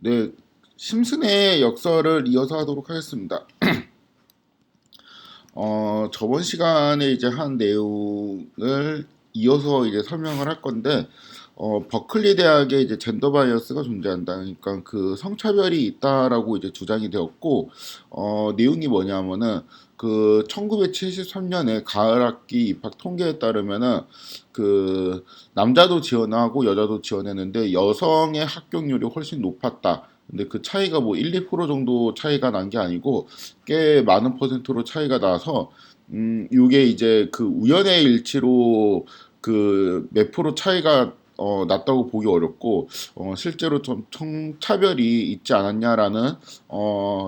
네, 심슨의 역설을 이어서 하도록 하겠습니다. 저번 시간에 이제 한 내용을 이어서 이제 설명을 할 건데, 버클리 대학에 이제 젠더 바이어스가 존재한다. 그러니까 그 성차별이 있다라고 이제 주장이 되었고, 내용이 뭐냐면은 그 1973년에 가을 학기 입학 통계에 따르면은 그 남자도 지원하고 여자도 지원했는데 여성의 합격률이 훨씬 높았다. 근데 그 차이가 뭐 1, 2% 정도 차이가 난 게 아니고 꽤 많은 퍼센트로 차이가 나서 요게 이제 그 우연의 일치로 그 몇 프로 차이가 났다고 보기 어렵고 실제로 좀 청차별이 있지 않았냐라는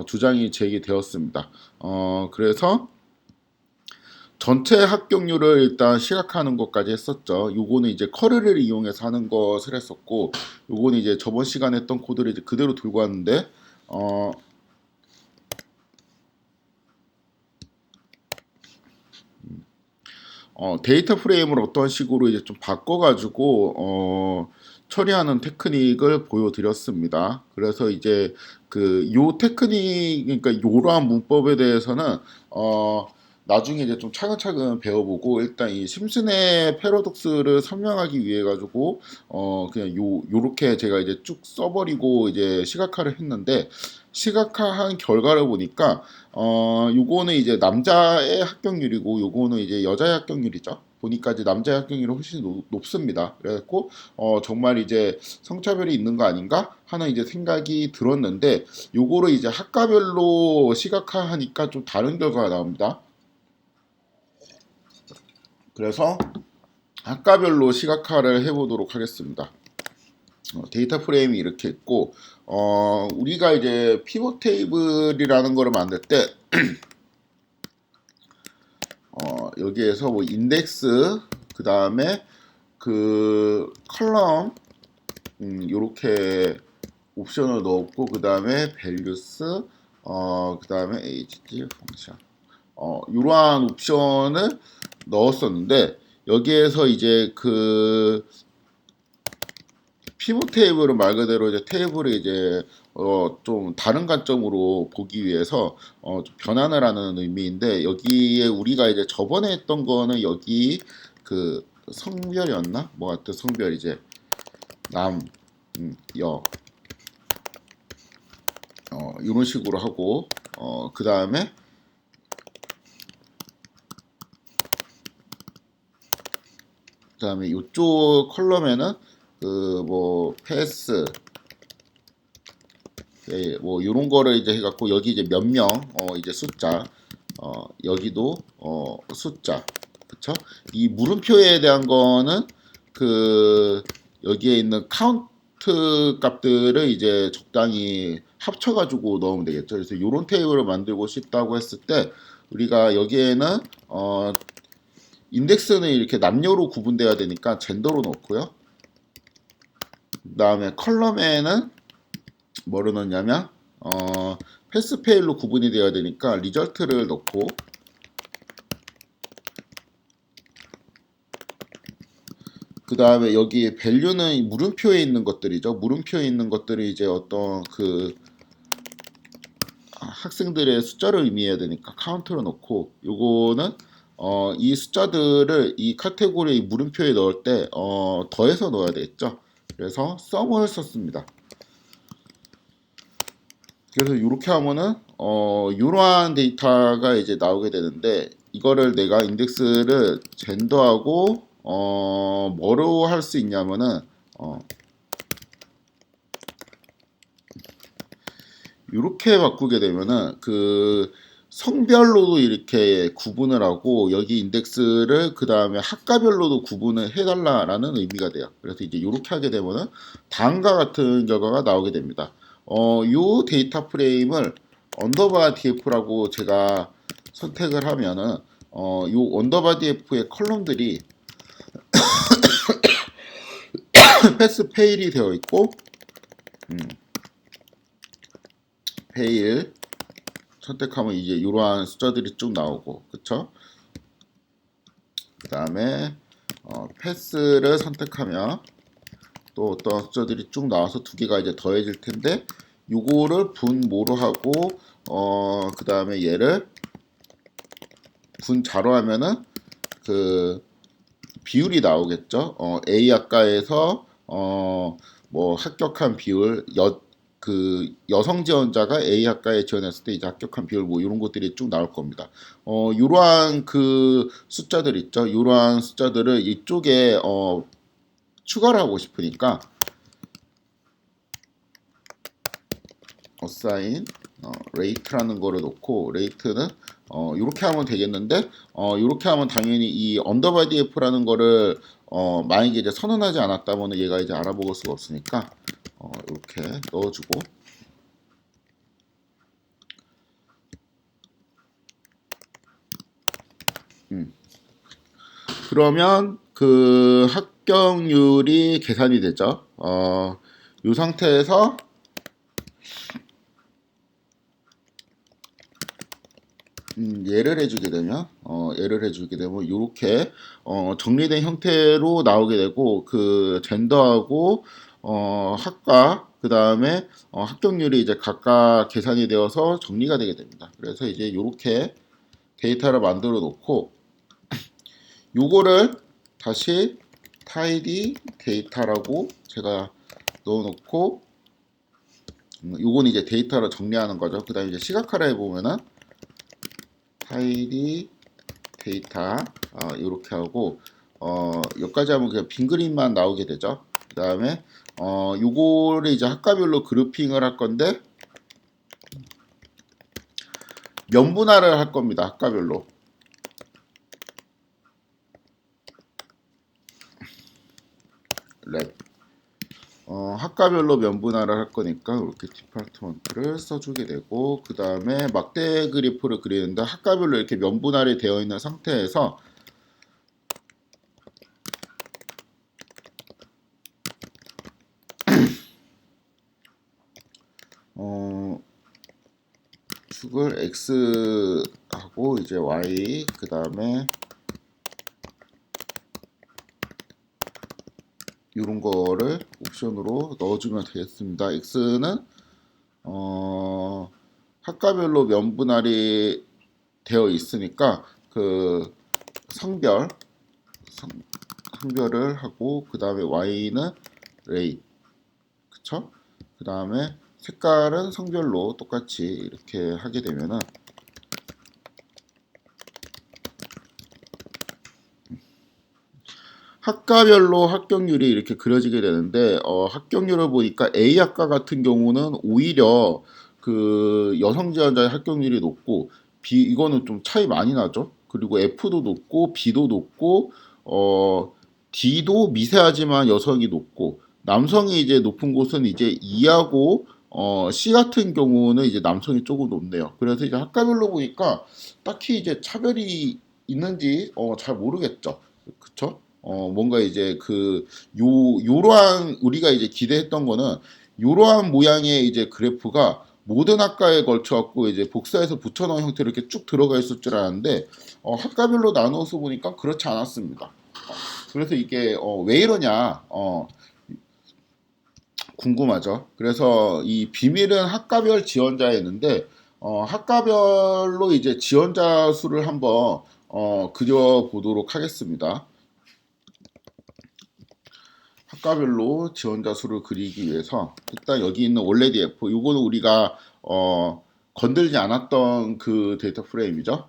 주장이 제기되었습니다. 그래서 전체 합격률을 일단 시각화하는 것까지 했었죠. 요거는 이제 커리를 이용해서 하는 것을 했었고, 요거는 이제 저번 시간에 했던 코드를 이제 그대로 들고 왔는데, 어, 데이터 프레임을 어떤 식으로 이제 좀 바꿔가지고 처리하는 테크닉을 보여드렸습니다. 그래서 이제 그 요 테크닉, 그러니까 요러한 문법에 대해서는 나중에 이제 좀 차근차근 배워보고 일단 이 심슨의 패러독스를 설명하기 위해 가지고 그냥 요렇게 제가 이제 쭉 써버리고 이제 시각화를 했는데 시각화한 결과를 보니까 요거는 이제 남자의 합격률이고 요거는 이제 여자의 합격률이죠. 보니까 이제 남자의 합격률이 훨씬 높습니다. 그래갖고 정말 이제 성차별이 있는 거 아닌가 하는 이제 생각이 들었는데 요거를 이제 학과별로 시각화하니까 좀 다른 결과가 나옵니다. 그래서 학과별로 시각화를 해보도록 하겠습니다. 데이터 프레임이 이렇게 있고 우리가 이제 피벗 테이블이라는 거를 만들 때 여기에서 뭐 인덱스 그 다음에 그 컬럼 요렇게 옵션을 넣었고 그 다음에 밸류스 그 다음에 hg 펑션 이러한 옵션을 넣었었는데 여기에서 이제 그 피벗 테이블은 말 그대로 이제 테이블을 이제 좀 다른 관점으로 보기 위해서 좀 변환을 하는 의미인데 여기에 우리가 이제 저번에 했던 거는 여기 그 성별이었나? 뭐 하여튼 성별 이제 남, 여 이런 식으로 하고 그 다음에 이쪽 컬럼에는 그 뭐 패스 뭐 이런 거를 이제 해갖고 여기 이제 몇 명 이제 숫자 여기도 숫자 그쵸? 이 물음표에 대한 거는 그 여기에 있는 카운트 값들을 이제 적당히 합쳐가지고 넣으면 되겠죠. 그래서 이런 테이블을 만들고 싶다고 했을 때 우리가 여기에는 인덱스는 이렇게 남녀로 구분돼야 되니까 젠더로 넣고요. 그 다음에 컬럼에는 뭐를 넣냐면 패스 페일로 구분이 되어야 되니까 리절트를 넣고 그 다음에 여기 밸류는 물음표에 있는 것들이죠. 물음표에 있는 것들이 이제 어떤 그 학생들의 숫자를 의미해야 되니까 카운트로 넣고 요거는 이 숫자들을 이 카테고리 물음표에 넣을 때 더해서 넣어야 되겠죠. 그래서 썸을 썼습니다. 그래서 이렇게 하면은 이러한 데이터가 이제 나오게 되는데 이거를 내가 인덱스를 젠더하고 뭐로 할 수 있냐면은 이렇게 바꾸게 되면은 그 성별로도 이렇게 구분을 하고 여기 인덱스를 그 다음에 학과별로도 구분을 해달라라는 의미가 돼요. 그래서 이제 이렇게 하게 되면은 다음과 같은 결과가 나오게 됩니다. 요 데이터 프레임을 언더바 df라고 제가 선택을 하면은 요 언더바 df의 컬럼들이 패스 페일이 되어 있고 페일 선택하면 이제 이러한 숫자들이 쭉 나오고 그쵸? 그 다음에 패스를 선택하면 또 어떤 숫자들이 쭉 나와서 두 개가 이제 더해질 텐데 요거를 분모로 하고 그 다음에 얘를 분자로 하면은 그 비율이 나오겠죠. A 학과에서 뭐 합격한 비율 그 여성 지원자가 A 학과에 지원했을 때 이제 합격한 비율 뭐 이런 것들이 쭉 나올 겁니다. 이러한 그 숫자들 있죠. 이러한 숫자들을 이쪽에 추가를 하고 싶으니까 assign rate라는 거를 놓고 rate는 이렇게 하면 되겠는데 이렇게 하면 당연히 이 underbar df라는 거를 만약에 이제 선언하지 않았다면 얘가 이제 알아볼 수가 없으니까 이렇게 넣어주고 그러면 그 합격률이 계산이 되죠. 이 상태에서 예를 해주게 되면 이렇게 정리된 형태로 나오게 되고 그 젠더하고 학과 그 다음에 합격률이 이제 각각 계산이 되어서 정리가 되게 됩니다. 그래서 이제 이렇게 데이터를 만들어 놓고 요거를 다시 tidy 데이터라고 제가 넣어 놓고 요건 이제 데이터를 정리하는 거죠. 그 다음에 이제 시각화를 해보면은 tidy 데이터 이렇게 하고 여기까지 하면 그냥 빈 그림만 나오게 되죠. 그 다음에 요거를 이제 학과별로 그룹핑을 할 건데 면분할을 할 겁니다. 학과별로. 랩. 학과별로 면분할을 할 거니까 이렇게 디파트먼트를 써주게 되고 그 다음에 막대 그래프를 그리는데 학과별로 이렇게 면분할이 되어 있는 상태에서 축을 X 하고 이제 Y 그 다음에 이런 거를 옵션으로 넣어주면 되겠습니다. X는 학과별로 면분할이 되어 있으니까 그 성별을 하고 그 다음에 Y는 레이 그쵸? 그 다음에 색깔은 성별로 똑같이 이렇게 하게 되면은 학과별로 합격률이 이렇게 그려지게 되는데 합격률을 보니까 A 학과 같은 경우는 오히려 그 여성 지원자의 합격률이 높고 B 이거는 좀 차이 많이 나죠. 그리고 F도 높고 B도 높고 D도 미세하지만 여성이 높고 남성이 이제 높은 곳은 이제 E하고 C 같은 경우는 이제 남성이 조금 높네요. 그래서 이제 학과별로 보니까 딱히 이제 차별이 있는지 잘 모르겠죠. 그쵸? 뭔가 이제 요러한 우리가 이제 기대했던 거는 요러한 모양의 이제 그래프가 모든 학과에 걸쳐 갖고 이제 복사해서 붙여넣은 형태로 이렇게 쭉 들어가 있을 줄 알았는데 학과별로 나누어서 보니까 그렇지 않았습니다. 그래서 이게 왜 이러냐 궁금하죠. 그래서 이 비밀은 학과별 지원자였는데 학과별로 이제 지원자 수를 한번 그려 보도록 하겠습니다. 학과별로 지원자 수를 그리기 위해서 일단 여기 있는 원래 DF 이거는 우리가 건들지 않았던 그 데이터 프레임이죠.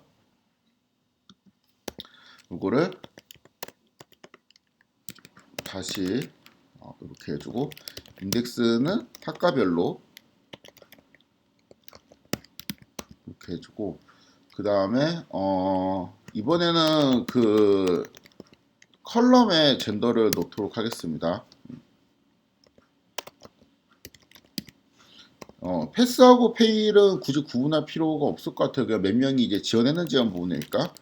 이거를 다시 이렇게 해주고 인덱스는 학과별로 이렇게 해주고 그 다음에 이번에는 그 컬럼에 젠더를 놓도록 하겠습니다. 패스하고 페일은 굳이 구분할 필요가 없을 것 같아요. 그냥 몇 명이 이제 지원했는지만 보니까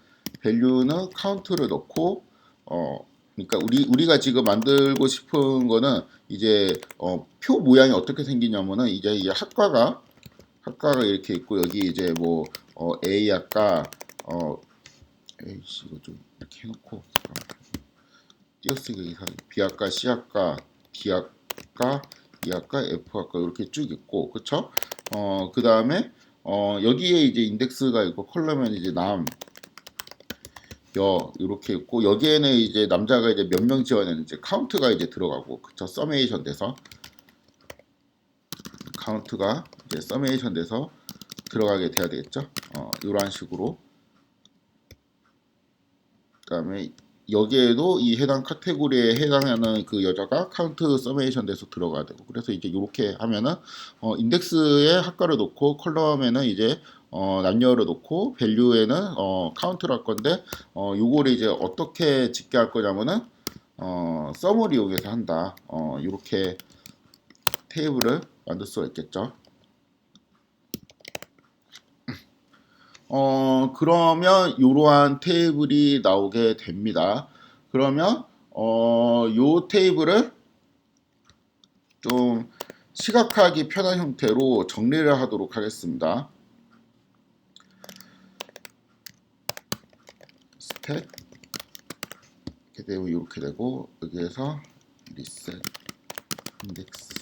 밸류는 카운트를 넣고 그러니까 우리가 지금 만들고 싶은 거는 이제 표 모양이 어떻게 생기냐면은 이제 이 학과가 이렇게 있고 여기 이제 뭐 A 학과 A씨 이거 좀 이렇게 해놓고 띄어쓰기 B 학과 C 학과 D학과, E학과, F학과 이렇게 쭉 있고, 그쵸? 그 다음에 여기에 이제 인덱스가 있고 컬럼에는 이제 남, 여 이렇게 있고 여기에는 이제 남자가 이제 몇 명 지원했는지 카운트가 이제 들어가고, 그쵸? 서메이션 돼서 카운트가 이제 서메이션 돼서 들어가게 돼야 되겠죠? 이런 식으로. 그다음에 여기에도 이 해당 카테고리에 해당하는 그 여자가 카운트 서메이션 돼서 들어가야 되고, 그래서 이제 이렇게 하면은 인덱스에 학과를 놓고 컬럼에는 이제 남녀를 놓고 밸류에는 카운트를 할 건데, 요거를 이제 어떻게 짓게 할 거냐면은 썸을 이용해서 한다. 이렇게 테이블을 만들 수가 있겠죠. 그러면 이러한 테이블이 나오게 됩니다. 그러면 요 테이블을 좀 시각화하기 편한 형태로 정리를 하도록 하겠습니다. 스택 이렇게 되고 이렇게 되고 여기에서 리셋 인덱스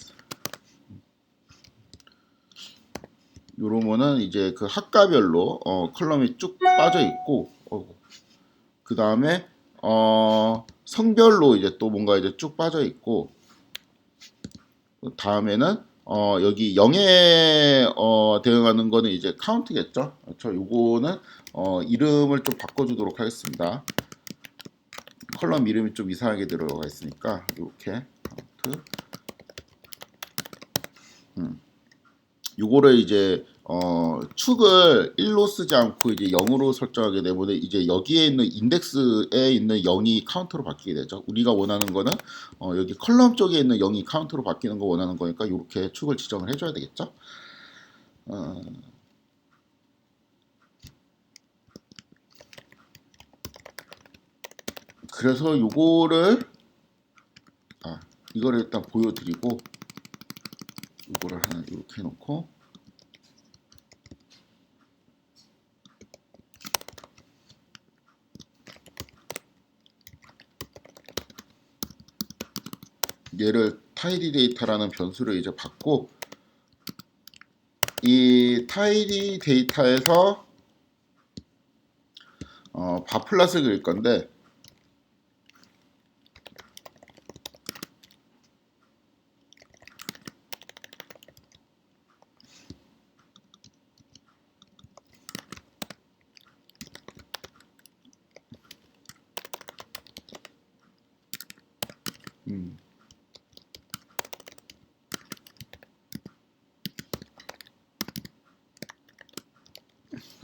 요러면은 이제 그 학과별로 컬럼이 쭉 빠져 있고, 그 다음에 성별로 이제 또 뭔가 이제 쭉 빠져 있고, 다음에는 여기 0에 대응하는 거는 이제 카운트겠죠. 그렇죠. 요거는 이름을 좀 바꿔주도록 하겠습니다. 컬럼 이름이 좀 이상하게 들어가 있으니까 이렇게 카운트. 요거를 이제 축을 1로 쓰지 않고 이제 0으로 설정하게 되면 이제 여기에 있는 인덱스에 있는 0이 카운트로 바뀌게 되죠. 우리가 원하는 거는 여기 컬럼 쪽에 있는 0이 카운트로 바뀌는 거 원하는 거니까 이렇게 축을 지정을 해줘야 되겠죠. 그래서 요거를 이거를 일단 보여드리고 요거를 하나 이렇게 해놓고 얘를 tidy 데이터라는 변수를 이제 받고, 이 tidy 데이터에서 바플랫을 그릴 건데,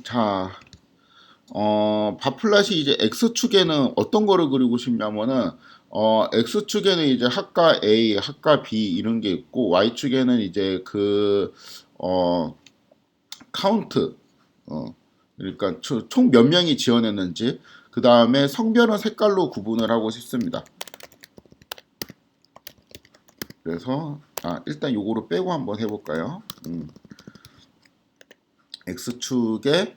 자, 바플랫이 이제 X축에는 어떤 거를 그리고 싶냐면은, X축에는 이제 학과 A, 학과 B 이런 게 있고, Y축에는 이제 카운트, 그러니까 총 몇 명이 지원했는지, 그 다음에 성별은 색깔로 구분을 하고 싶습니다. 그래서, 일단 요거를 빼고 한번 해볼까요? X축에,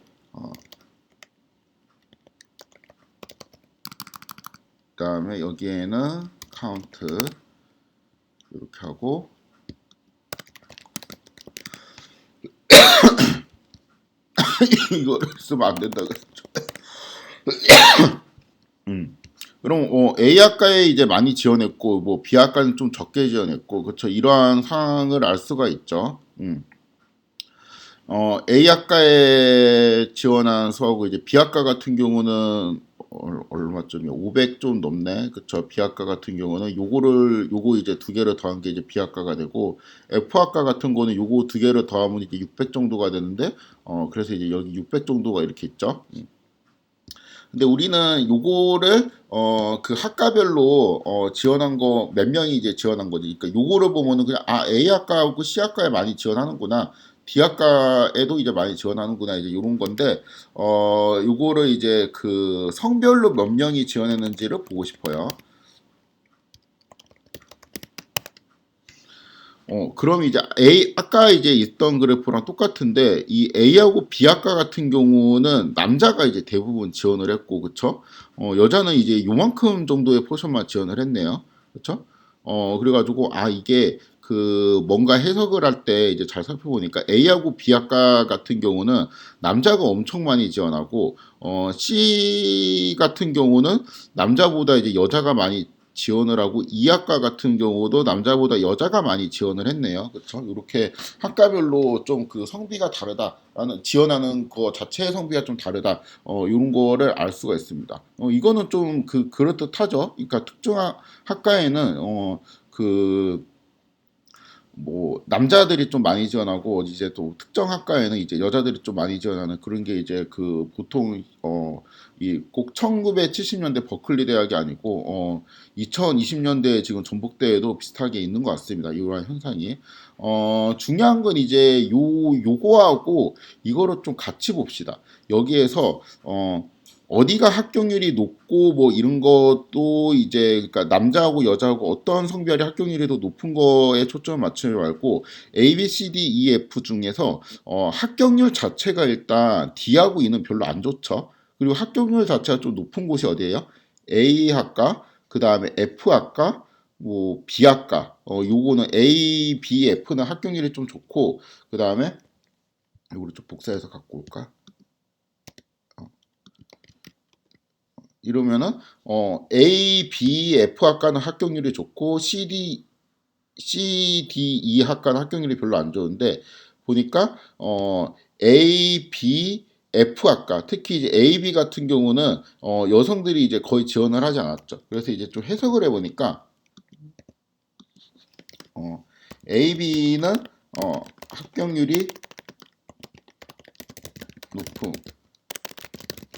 그 다음에 여기에는 카운트 이렇게 하고, 이거를 쓰면 안 된다 그랬죠. 그럼 A 학과에 이제 많이 지원했고 뭐 B 학과는 좀 적게 지원했고, 그렇죠. 이러한 상황을 알 수가 있죠. A 학과에 지원한 수하고 이제 B 학과 같은 경우는 얼마쯤이야? 500 좀 넘네. 그쵸. B 학과 같은 경우는 요거 이제 두 개를 더한 게 이제 B 학과가 되고, F 학과 같은 거는 요거 두 개를 더하면 이제 600 정도가 되는데, 그래서 이제 여기 600 정도가 이렇게 있죠. 근데 우리는 요거를 그 학과별로 지원한 거 몇 명이 이제 지원한 거지. 그러니까 요거를 보면은 그냥 A 학과하고 C 학과에 많이 지원하는구나. D 학과에도 이제 많이 지원하는구나. 이제 요런 건데 요거를 이제 그 성별로 몇 명이 지원했는지를 보고 싶어요. 그럼 이제 아까 이제 있던 그래프랑 똑같은데, 이 A하고 B학과 같은 경우는 남자가 이제 대부분 지원을 했고, 그쵸? 여자는 이제 요만큼 정도의 포션만 지원을 했네요. 그쵸? 그래가지고 이게 그 뭔가 해석을 할 때 이제 잘 살펴보니까 A하고 B학과 같은 경우는 남자가 엄청 많이 지원하고 C 같은 경우는 남자보다 이제 여자가 많이 지원을 하고 이학과 같은 경우도 남자보다 여자가 많이 지원을 했네요. 그렇죠? 이렇게 학과별로 좀 그 성비가 다르다라는 지원하는 거 자체의 성비가 좀 다르다. 이런 거를 알 수가 있습니다. 이거는 좀 그럴듯하죠. 그러니까 특정 학과에는 그 뭐 남자들이 좀 많이 지원하고 이제 또 특정 학과에는 이제 여자들이 좀 많이 지원하는 그런 게 이제 그 보통 이 꼭 1970년대 버클리 대학이 아니고 2020년대 지금 전북대에도 비슷하게 있는 것 같습니다. 이러한 현상이 중요한 건 이제 요거하고 이거를 좀 같이 봅시다. 여기에서 어디가 합격률이 높고 뭐 이런 것도 이제 그러니까 남자하고 여자하고 어떤 성별의 합격률이 더 높은 거에 초점을 맞추지 말고 A, B, C, D, E, F 중에서 합격률 자체가 일단 D하고 E는 별로 안 좋죠. 그리고 합격률 자체가 좀 높은 곳이 어디예요? A 학과, 그 다음에 F 학과, 뭐 B 학과. 요거는 A, B, F는 합격률이 좀 좋고 그 다음에 요거를 좀 복사해서 갖고 올까? 이러면은 A, B, F 학과는 합격률이 좋고 C, D, E 학과는 합격률이 별로 안 좋은데 보니까 A, B, F 학과 특히 이제 A, B 같은 경우는 여성들이 이제 거의 지원을 하지 않았죠. 그래서 이제 좀 해석을 해보니까 A, B는 합격률이 높음.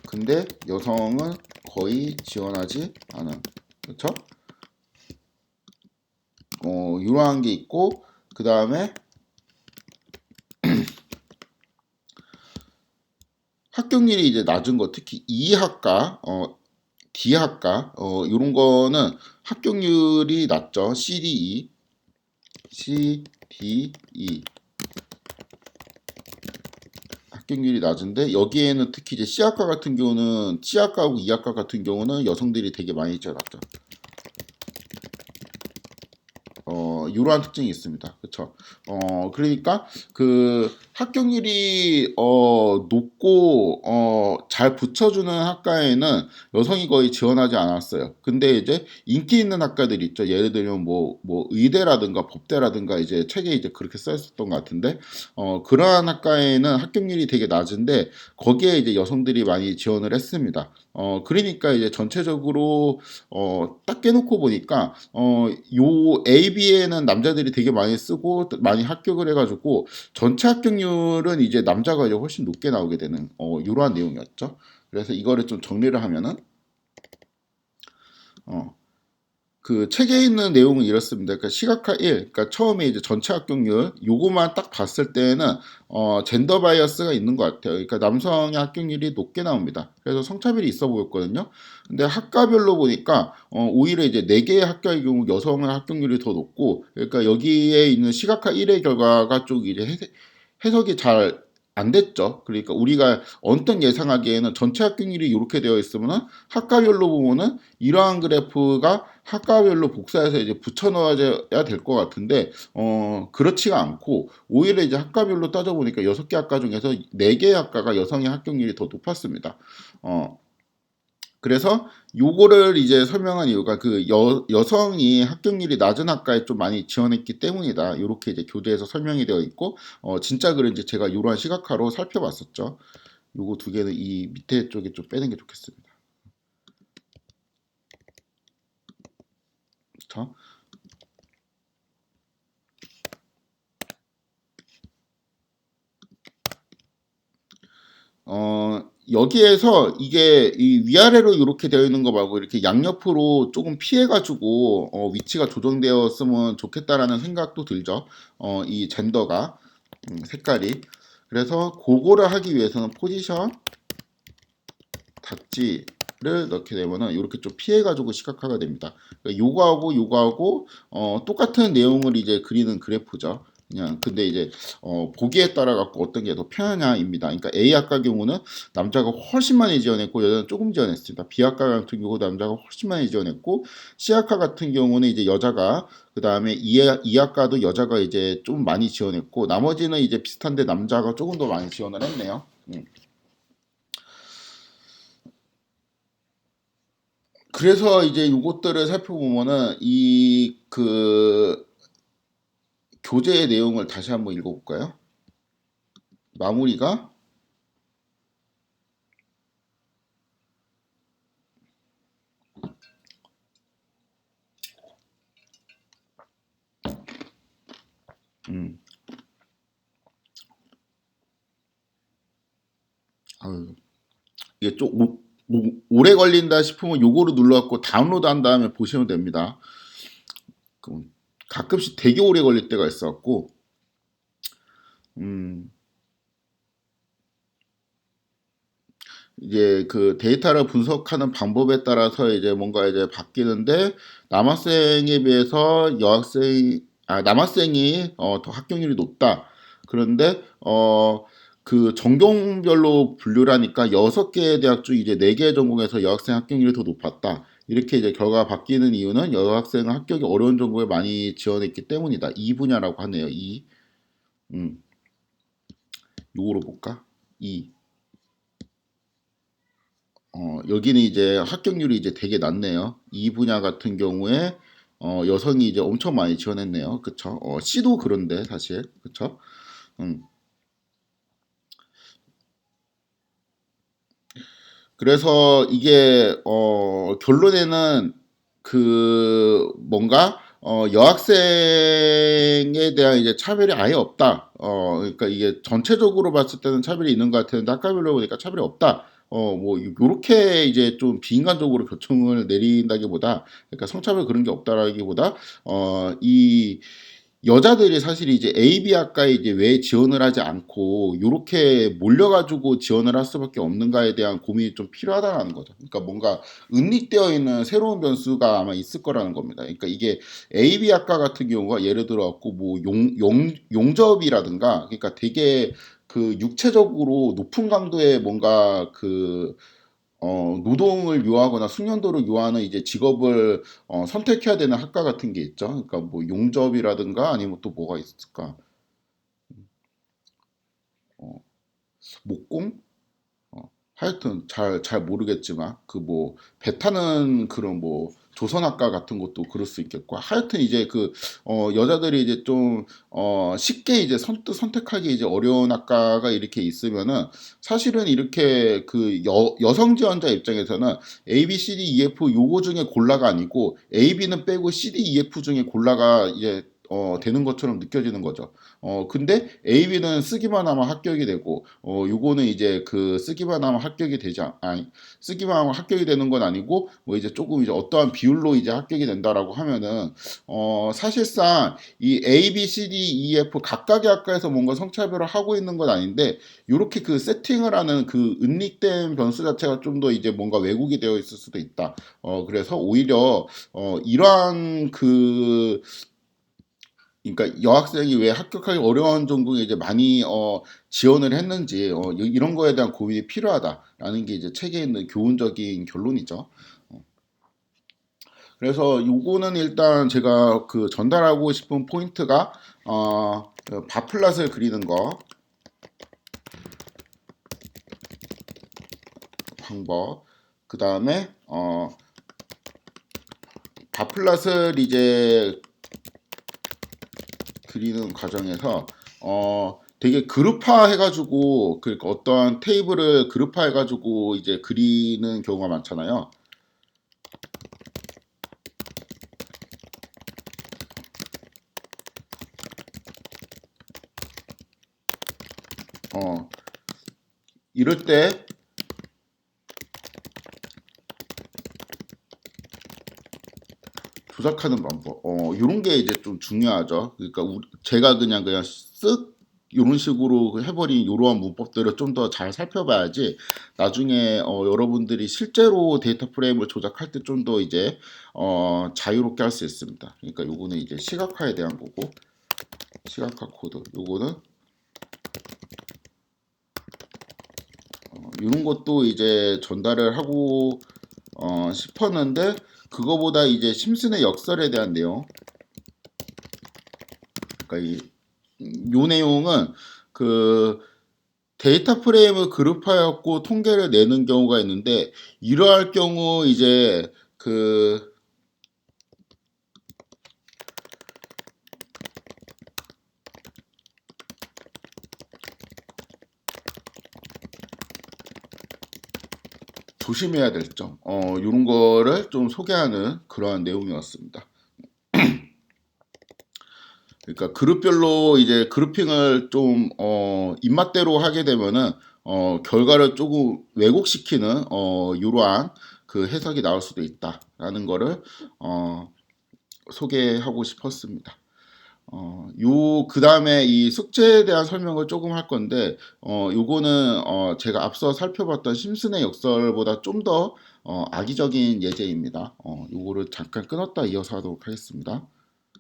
근데 여성은 거의 지원하지 않은. 그렇죠? 이러한 게 있고 그 다음에 합격률이 이제 낮은 거 특히 E학과, D학과 이런 거는 합격률이 낮죠. CDE, CDE 합격률이 낮은데 여기에는 특히 이제 C학과 같은 경우는 C학과하고 E학과 같은 경우는 여성들이 되게 많이 지원하죠. 이러한 특징이 있습니다. 그렇죠? 그러니까 그 합격률이 높고 잘 붙여주는 학과에는 여성이 거의 지원하지 않았어요. 근데 이제 인기 있는 학과들이 있죠. 예를 들면 뭐 의대라든가 법대라든가 이제 책에 이제 그렇게 써 있었던 것 같은데 그러한 학과에는 합격률이 되게 낮은데 거기에 이제 여성들이 많이 지원을 했습니다. 그러니까 이제 전체적으로 딱 깨놓고 보니까 요 AB에는 남자들이 되게 많이 쓰고 많이 합격을 해가지고 전체 합격률은 이제 남자가 이제 훨씬 높게 나오게 되는 이러한 내용이었죠. 그래서 이거를 좀 정리를 하면은 어, 그 책에 있는 내용은 이렇습니다. 그러니까 시각화 1, 그러니까 처음에 이제 전체 합격률 요거만 딱 봤을 때는 젠더 바이어스가 있는 것 같아요. 그러니까 남성의 합격률이 높게 나옵니다. 그래서 성차별이 있어 보였거든요. 근데 학과별로 보니까 오히려 이제 4개의 학과의 경우 여성의 합격률이 더 높고, 그러니까 여기에 있는 시각화 1의 결과가 좀 이제 해석이 잘 안 됐죠. 그러니까 우리가 언뜻 예상하기에는 전체 합격률이 이렇게 되어 있으면은 학과별로 보면은 이러한 그래프가 학과별로 복사해서 이제 붙여 넣어야 될 것 같은데 그렇지가 않고 오히려 이제 학과별로 따져보니까 6개 학과 중에서 4개 학과가 여성의 합격률이 더 높았습니다. 그래서 요거를 이제 설명한 이유가 그 여성이 합격률이 낮은 학과에 좀 많이 지원했기 때문이다. 이렇게 이제 교재에서 설명이 되어 있고 진짜 그런지 제가 이러한 시각화로 살펴봤었죠. 요거 두 개는 이 밑에 쪽에 좀 빼는 게 좋겠습니다. 그렇죠? 여기에서 이게 이 위아래로 이렇게 되어 있는 거 말고 이렇게 양옆으로 조금 피해가지고 위치가 조정되었으면 좋겠다라는 생각도 들죠. 이 젠더가 색깔이. 그래서 그거를 하기 위해서는 포지션 닥지를 넣게 되면은 이렇게 좀 피해가지고 시각화가 됩니다. 그러니까 요거하고 똑같은 내용을 이제 그리는 그래프죠. 그냥 근데 이제 보기에 따라 갖고 어떤 게 더 편하냐입니다. 그러니까 A 학과 경우는 남자가 훨씬 많이 지원했고 여자는 조금 지원했습니다. B 학과 같은 경우 남자가 훨씬 많이 지원했고 C 학과 같은 경우는 이제 여자가 그 다음에 이 학과도 여자가 이제 좀 많이 지원했고 나머지는 이제 비슷한데 남자가 조금 더 많이 지원을 했네요. 그래서 이제 이것들을 살펴보면은 이 그 교재의 내용을 다시 한번 읽어볼까요? 마무리가 음, 아유, 이게 좀 오래 걸린다 싶으면 요거를 눌러갖고 다운로드 한 다음에 보시면 됩니다. 가끔씩 되게 오래 걸릴 때가 있어갖고 음, 이제 그 데이터를 분석하는 방법에 따라서 이제 뭔가 이제 바뀌는데 남학생에 비해서 남학생이 더 합격률이 높다. 그런데 그 전공별로 분류를 하니까 6개의 대학 중 이제 4개의 전공에서 여학생 합격률이 더 높았다. 이렇게 이제 결과가 바뀌는 이유는 여학생은 합격이 어려운 전공에 많이 지원했기 때문이다. 이 분야라고 하네요. 이 요거로 볼까? 이 여기는 이제 합격률이 이제 되게 낮네요. 이 분야 같은 경우에 여성이 이제 엄청 많이 지원했네요. 그쵸? C도 그런데 사실 그쵸? 음. 그래서 이게 결론에는 그 뭔가 여학생에 대한 이제 차별이 아예 없다. 그러니까 이게 전체적으로 봤을 때는 차별이 있는 것 같았는데 학과별로 보니까 차별이 없다. 뭐 요렇게 이제 좀 비인간적으로 교통을 내린다기보다 그러니까 성차별 그런 게 없다라기보다 이 여자들이 사실 이제 AB 학과에 이제 왜 지원을 하지 않고 요렇게 몰려가지고 지원을 할 수밖에 없는가에 대한 고민이 좀 필요하다는 거죠. 그러니까 뭔가 은닉되어 있는 새로운 변수가 아마 있을 거라는 겁니다. 그러니까 이게 AB 학과 같은 경우가 예를 들어 갖고 뭐 용접이라든가 그러니까 되게 그 육체적으로 높은 강도의 뭔가 그 노동을 요하거나 숙련도를 요하는 이제 직업을 선택해야 되는 학과 같은 게 있죠. 그러니까 뭐 용접이라든가 아니면 또 뭐가 있을까? 어, 목공? 하여튼 잘 모르겠지만 그 뭐 배 타는 그런 뭐 조선학과 같은 것도 그럴 수 있겠고 하여튼 이제 그 여자들이 이제 좀 쉽게 이제 선뜻 선택하기 이제 어려운 학과가 이렇게 있으면은 사실은 이렇게 그 여성 지원자 입장에서는 A, B, C, D, E, F 요거 중에 골라가 아니고 A, B는 빼고 C, D, E, F 중에 골라가 이제 되는 것처럼 느껴지는 거죠. 근데 A, B는 쓰기만 하면 합격이 되고 요거는 이제 그 쓰기만 하면 합격이 되지 아니 쓰기만 하면 합격이 되는 건 아니고 뭐 이제 조금 이제 어떠한 비율로 이제 합격이 된다라고 하면은 사실상 이 A, B, C, D, E, F 각각의 학과에서 뭔가 성차별을 하고 있는 건 아닌데 요렇게 그 세팅을 하는 그 은닉된 변수 자체가 좀 더 이제 뭔가 왜곡이 되어 있을 수도 있다. 그래서 오히려 이러한 그 그러니까 여학생이 왜 합격하기 어려운 전공에 이제 많이 지원을 했는지 이런 거에 대한 고민이 필요하다라는 게 이제 책에 있는 교훈적인 결론이죠. 그래서 요거는 일단 제가 그 전달하고 싶은 포인트가 그 바플랏을 그리는 거 방법 그 다음에 바플랏을 이제 그리는 과정에서 되게 그룹화 해가지고 그러니까 어떠한 테이블을 그룹화 해가지고 이제 그리는 경우가 많잖아요. 어, 이럴 때 조작하는 방법, 이런 게 이제 좀 중요하죠. 그러니까 제가 그냥 쓱 이런 식으로 해버린 이러한 문법들을 좀 더 잘 살펴봐야지 나중에 여러분들이 실제로 데이터 프레임을 조작할 때 좀 더 이제 자유롭게 할 수 있습니다. 그러니까 요거는 이제 시각화에 대한 거고 시각화 코드 요거는 이런 것도 이제 전달을 하고 싶었는데 그거보다 이제 심슨의 역설에 대한 내용, 그러니까 요 내용은 그 데이터 프레임을 그룹하였고 통계를 내는 경우가 있는데 이러할 경우 이제 그 조심해야 될 점, 이런 거를 좀 소개하는 그러한 내용이었습니다. 그러니까 그룹별로 이제 그룹핑을 좀 입맛대로 하게 되면은 결과를 조금 왜곡시키는 이러한 그 해석이 나올 수도 있다라는 거를 소개하고 싶었습니다. 요 그다음에 이 숙제에 대한 설명을 조금 할 건데 요거는 제가 앞서 살펴봤던 심슨의 역설보다 좀 더 악의적인 예제입니다. 요거를 잠깐 끊었다 이어서 하도록 하겠습니다.